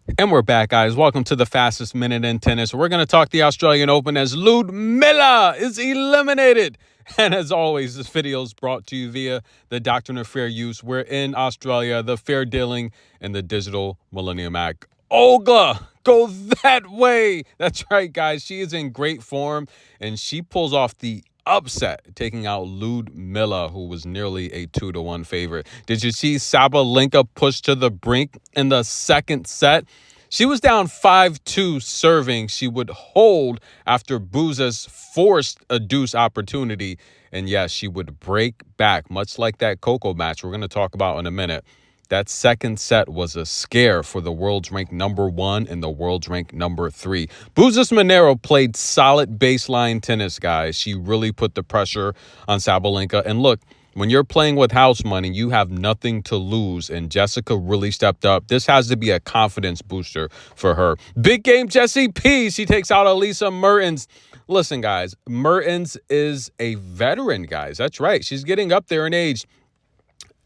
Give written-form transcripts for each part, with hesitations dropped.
And we're back, guys. Welcome to the fastest minute in tennis. We're going to talk the Australian Open as Ludmilla is eliminated. And as always, this video is brought to you via the Doctrine of Fair Use. We're in Australia, the fair dealing, and the digital Millennium Act. Olga, go that way. That's right, guys. She is in great form, and she pulls off the upset, taking out Ludmilla, who was nearly a 2-1 favorite. Did you see Sabalenka push to the brink in the second set? She was down 5-2 serving. She would hold after Buzas forced a deuce opportunity. And yes, she would break back, much like that Coco match we're going to talk about in a minute. That second set was a scare for the world's ranked number 1 and the world's ranked number 3. Buzas Monero played solid baseline tennis, guys. She really put the pressure on Sabalenka. And look, when you're playing with house money, you have nothing to lose, and Jessica really stepped up. This has to be a confidence booster for her. Big game Jessie P. She takes out Elisa Mertens. Listen, guys, Mertens is a veteran, guys. That's right. She's getting up there in age.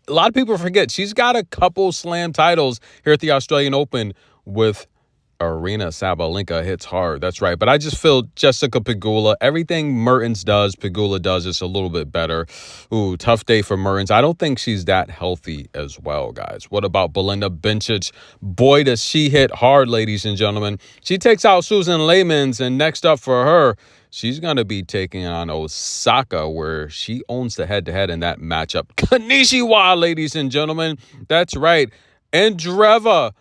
A lot of people forget she's got a couple slam titles here at the Australian Open with Arena Sabalenka. Hits hard. That's right. But I just feel Jessica Pegula, everything Mertens does, Pegula does just a little bit better. Ooh, tough day for Mertens. I don't think she's that healthy as well, guys. What about Belinda Bencic? Boy, does she hit hard, ladies and gentlemen. She takes out Susan Lemans, and next up for her, she's going to be taking on Osaka, where she owns the head-to-head in that matchup. Konnichiwa, ladies and gentlemen. That's right. Andreeva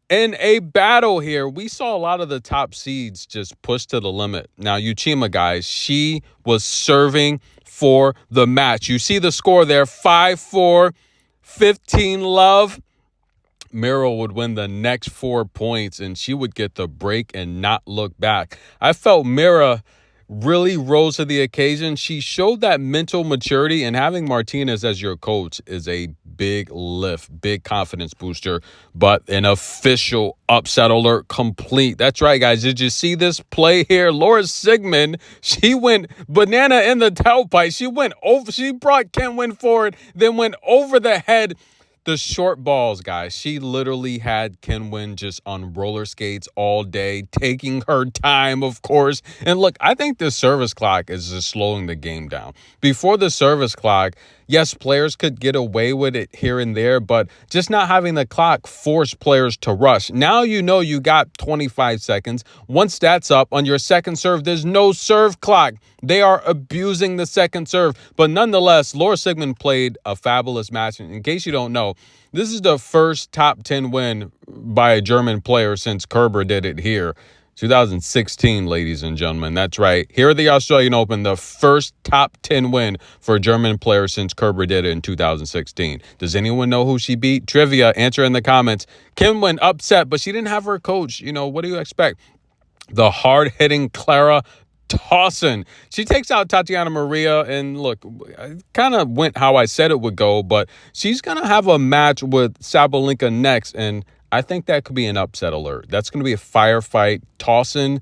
in a battle here. We saw a lot of the top seeds just push to the limit. Now, Uchima, guys, she was serving for the match. You see the score there, 5-4, 15-love. Mirra would win the next 4 points, and she would get the break and not look back. I felt Mirra really rose to the occasion. She showed that mental maturity, and having Martinez as your coach is a big lift, big confidence booster. But an official upset alert complete. That's right, guys. Did you see this play here? Laura Siegemund, she went banana in the tailpipe. She went over. She brought Kenin forward, then went over the head. The short balls, guys. She literally had Kenin just on roller skates all day, taking her time, of course. And look, I think the service clock is just slowing the game down. Before the service clock, yes, players could get away with it here and there, but just not having the clock forced players to rush. Now you know you got 25 seconds. Once that's up on your second serve, there's no serve clock. They are abusing the second serve. But nonetheless, Laura Siegemund played a fabulous match. In case you don't know, this is the first top 10 win by a German player since Kerber did it here. 2016, ladies and gentlemen. That's right. Here at the Australian Open, the first top 10 win for a German player since Kerber did it in 2016. Does anyone know who she beat? Trivia, answer in the comments. Kenin upset, but she didn't have her coach. You know, what do you expect? The hard-hitting Clara Tauson. She takes out Tatiana Maria, and look, it kind of went how I said it would go, but she's going to have a match with Sabalenka next, and I think that could be an upset alert. That's going to be a firefight. Tauson,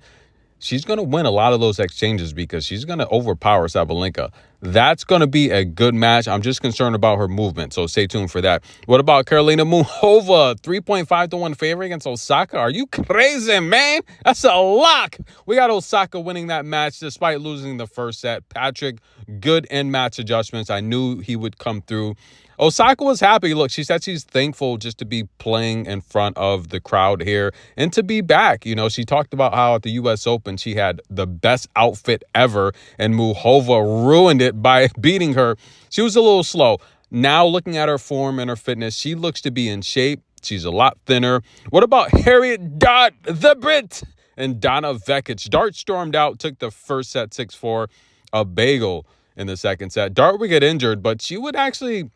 she's going to win a lot of those exchanges because she's going to overpower Sabalenka. That's going to be a good match. I'm just concerned about her movement, so stay tuned for that. What about Karolina Muchova? 3.5-1 favorite against Osaka? Are you crazy, man? That's a lock. We got Osaka winning that match despite losing the first set. Patrick, good in-match adjustments. I knew he would come through. Osaka was happy. Look, she said she's thankful just to be playing in front of the crowd here and to be back. You know, she talked about how at the U.S. Open she had the best outfit ever, and Muchova ruined it by beating her. She was a little slow. Now, looking at her form and her fitness, she looks to be in shape. She's a lot thinner. What about Harriet Dart, the Brit, and Donna Vekic? Dart stormed out, took the first set 6-4, a bagel in the second set. Dart would get injured, but she would actually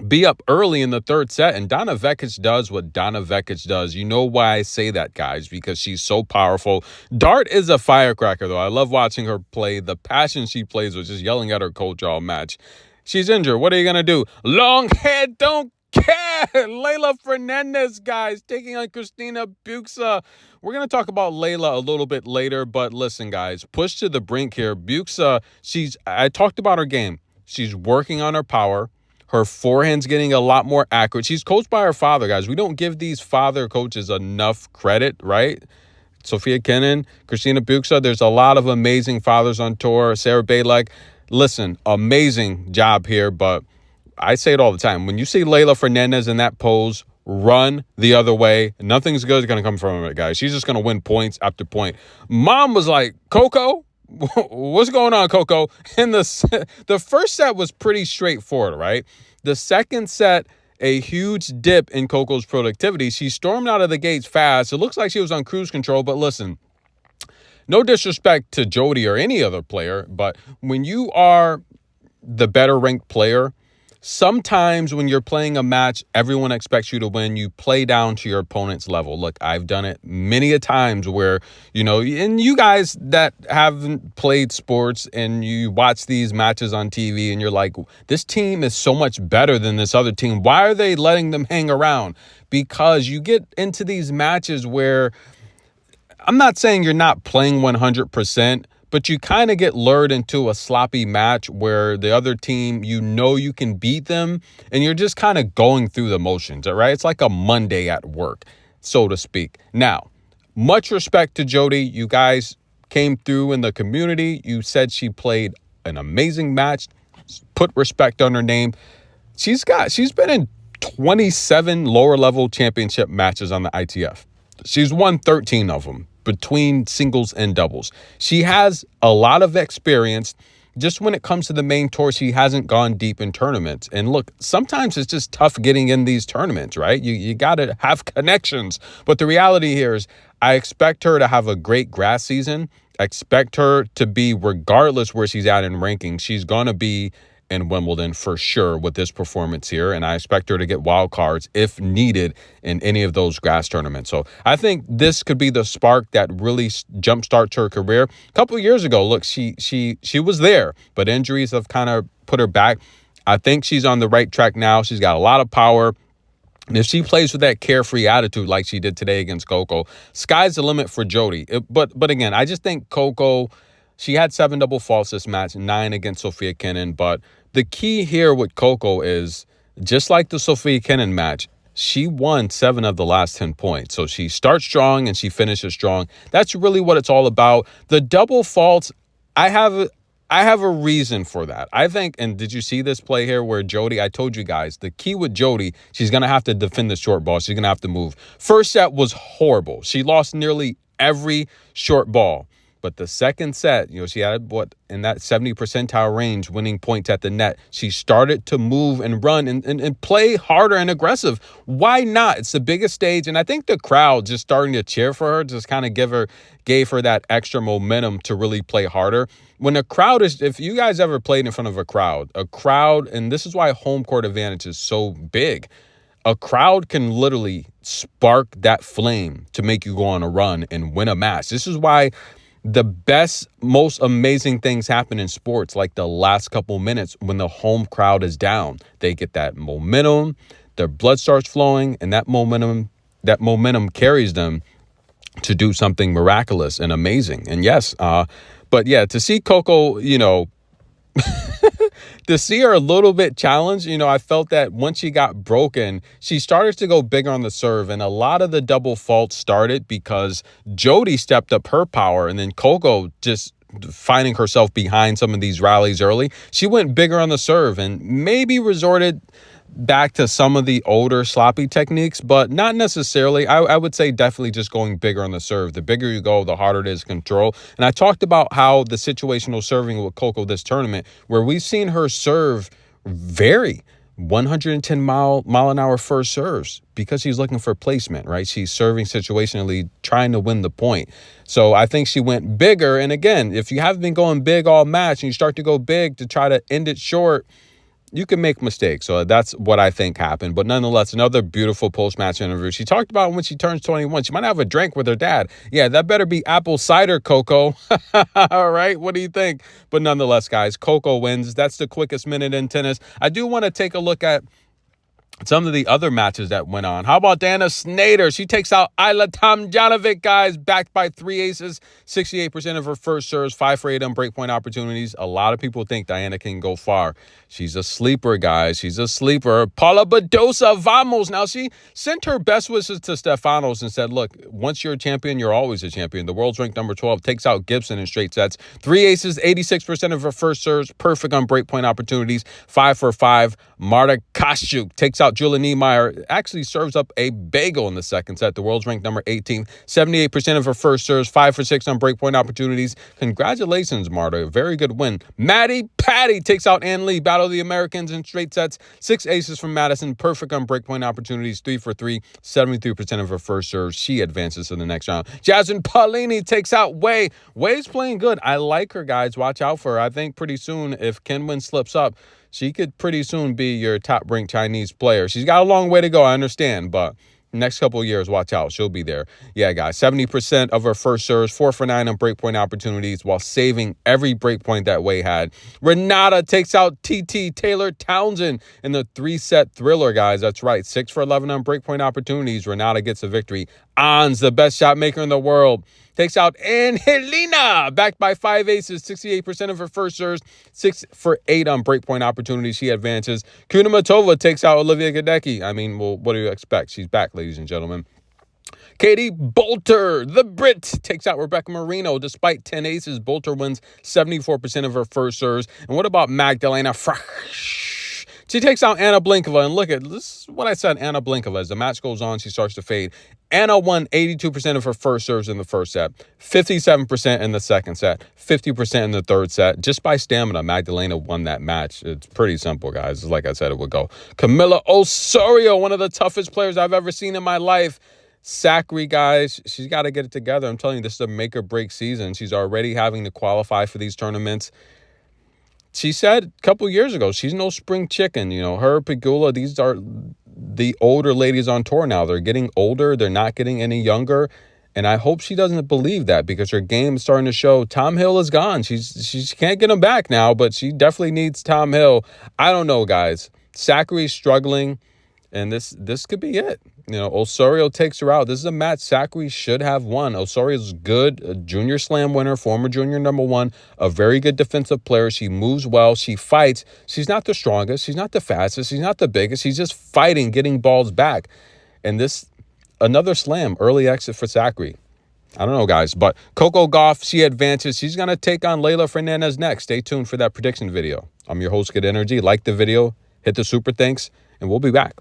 be up early in the third set, and Donna Vekic does what Donna Vekic does. You know why I say that, guys, because she's so powerful. Dart is a firecracker, though. I love watching her play. The passion she plays with just yelling at her coach all match. She's injured. What are you going to do? Long head, don't care. Leylah Fernandez, guys, taking on Christina Buxa. We're going to talk about Leylah a little bit later, but listen, guys, push to the brink here. Buxa, I talked about her game. She's working on her power, Her forehand's getting a lot more accurate. She's coached by her father, guys. We don't give these father coaches enough credit, right? Sofia Kenin, Christina Buxa. There's a lot of amazing fathers on tour. Sarah Bailek. Listen, amazing job here, but I say it all the time. When you see Leylah Fernandez in that pose, run the other way. Nothing's good is going to come from it, guys. She's just going to win points after point. Mom was like, Coco, what's going on, Coco? And the first set was pretty straightforward, right? The second set, a huge dip in Coco's productivity. She stormed out of the gates fast. It looks like she was on cruise control, but listen, no disrespect to Jodie or any other player, but when you are the better ranked player, sometimes when you're playing a match, everyone expects you to win. You play down to your opponent's level. Look, I've done it many a times where, and you guys that haven't played sports and you watch these matches on TV and you're like, this team is so much better than this other team. Why are they letting them hang around? Because you get into these matches where I'm not saying you're not playing 100%, but you kind of get lured into a sloppy match where the other team, you can beat them, and you're just kind of going through the motions, all right? It's like a Monday at work, so to speak. Now, much respect to Jodie. You guys came through in the community. You said she played an amazing match. Put respect on her name. She's been in 27 lower level championship matches on the ITF. She's won 13 of them between singles and doubles. She has a lot of experience. Just when it comes to the main tour, she hasn't gone deep in tournaments. And look, sometimes it's just tough getting in these tournaments, right? You got to have connections. But the reality here is I expect her to have a great grass season. I expect her to be, regardless where she's at in ranking, she's going to be in Wimbledon for sure with this performance here. And I expect her to get wild cards if needed in any of those grass tournaments. So I think this could be the spark that really jumpstarts her career. A couple of years ago, look, she was there, but injuries have kind of put her back. I think she's on the right track now. She's got a lot of power. And if she plays with that carefree attitude like she did today against Coco, sky's the limit for Jodie. But again, I just think Coco, she had 7 double faults this match, 9 against Sofia Kenin. But the key here with Coco is, just like the Sofia Kenin match, she won 7 of the last 10 points. So she starts strong and she finishes strong. That's really what it's all about. The double faults, I have a reason for that. I think, and did you see this play here where Jodie, I told you guys, the key with Jodie, she's going to have to defend the short ball. She's going to have to move. First set was horrible. She lost nearly every short ball. But the second set, she had in that 70 percentile range, winning points at the net. She started to move and run and play harder and aggressive. Why not? It's the biggest stage. And I think the crowd just starting to cheer for her, just kind of gave her that extra momentum to really play harder. When a crowd is, if you guys ever played in front of a crowd, and this is why home court advantage is so big. A crowd can literally spark that flame to make you go on a run and win a match. This is why the best, most amazing things happen in sports, like the last couple minutes when the home crowd is down. They get that momentum, their blood starts flowing, and that momentum carries them to do something miraculous and amazing. And yes, but yeah, to see Coco, to see her a little bit challenged, I felt that once she got broken, she started to go bigger on the serve. And a lot of the double faults started because Jodie stepped up her power. And then Coco, just finding herself behind some of these rallies early, she went bigger on the serve and maybe resorted back to some of the older sloppy techniques, but not necessarily. I would say definitely just going bigger on the serve. The bigger you go, the harder it is to control. And I talked about how the situational serving with Coco this tournament, where we've seen her serve vary 110 mile an hour first serves because she's looking for placement, right? She's serving situationally, trying to win the point. So I think she went bigger. And again, if you haven't been going big all match and you start to go big to try to end it short, you can make mistakes. So that's what I think happened. But nonetheless, another beautiful post-match interview. She talked about when she turns 21, she might have a drink with her dad. Yeah, that better be apple cider, Coco. All right, what do you think? But nonetheless, guys, Coco wins. That's the quickest minute in tennis. I do want to take a look at some of the other matches that went on. How about Dana Snyder? She takes out Ayla Tomljanovic, guys, backed by 3 aces, 68% of her first serves, 5 for 8 on breakpoint opportunities. A lot of people think Diana can go far. She's a sleeper, guys. She's a sleeper. Paula Badosa, vamos. Now, she sent her best wishes to Stefanos and said, look, once you're a champion, you're always a champion. The world's ranked number 12, takes out Gibson in straight sets. 3 aces, 86% of her first serves, perfect on breakpoint opportunities, 5 for 5. Marta Kostyuk takes out Julia Niemeyer, actually serves up a bagel in the second set. The world's ranked number 18, 78% of her first serves, 5 for 6 on breakpoint opportunities. Congratulations, Marta. Very good win. Maddie Patty takes out Ann Lee, battle of the Americans in straight sets. 6 aces from Madison, perfect on breakpoint opportunities, 3 for 3, 73% of her first serves. She advances to the next round. Jasmine Paolini takes out Wei. Wei's playing good. I like her, guys. Watch out for her. I think pretty soon, if Kenin slips up, she could pretty soon be your top-ranked Chinese player. She's got a long way to go, I understand, but next couple of years, watch out. She'll be there. Yeah, guys, 70% of her first serves, 4 for 9 on breakpoint opportunities while saving every breakpoint that Wei had. Renata takes out TT Taylor Townsend in the 3-set thriller, guys. That's right, 6 for 11 on breakpoint opportunities. Renata gets a victory. Ons, the best shot maker in the world, takes out Angelina, backed by 5 aces, 68% of her first serves, 6 for 8 on breakpoint opportunities. She advances. Kunamatova takes out Olivia Gadecki. I mean, well, what do you expect? She's back, ladies and gentlemen. Katie Bolter, the Brit, takes out Rebecca Marino. Despite 10 aces, Bolter wins 74% of her first serves. And what about Magdalena Frach? She takes out Anna Blinkova, and look at this is what I said, Anna Blinkova. As the match goes on, she starts to fade. Anna won 82% of her first serves in the first set, 57% in the second set, 50% in the third set. Just by stamina, Magdalena won that match. It's pretty simple, guys. Like I said, it would go. Camila Osorio, one of the toughest players I've ever seen in my life. Zachary, guys, she's got to get it together. I'm telling you, this is a make-or-break season. She's already having to qualify for these tournaments. She said a couple years ago, she's no spring chicken. You know, her, Pegula, these are the older ladies on tour now. They're getting older. They're not getting any younger. And I hope she doesn't believe that, because her game is starting to show. Tom Hill is gone. She can't get him back now, but she definitely needs Tom Hill. I don't know, guys. Zachary's struggling, and this could be it. You know, Osorio takes her out. This is a match Zachary should have won. Osorio's good, a junior slam winner, former junior number 1, a very good defensive player. She moves well. She fights. She's not the strongest. She's not the fastest. She's not the biggest. She's just fighting, getting balls back. And this, another slam, early exit for Zachary. I don't know, guys. But Coco Gauff, she advances. She's going to take on Leylah Fernandez next. Stay tuned for that prediction video. I'm your host, Good Energy. Like the video, hit the super thanks, and we'll be back.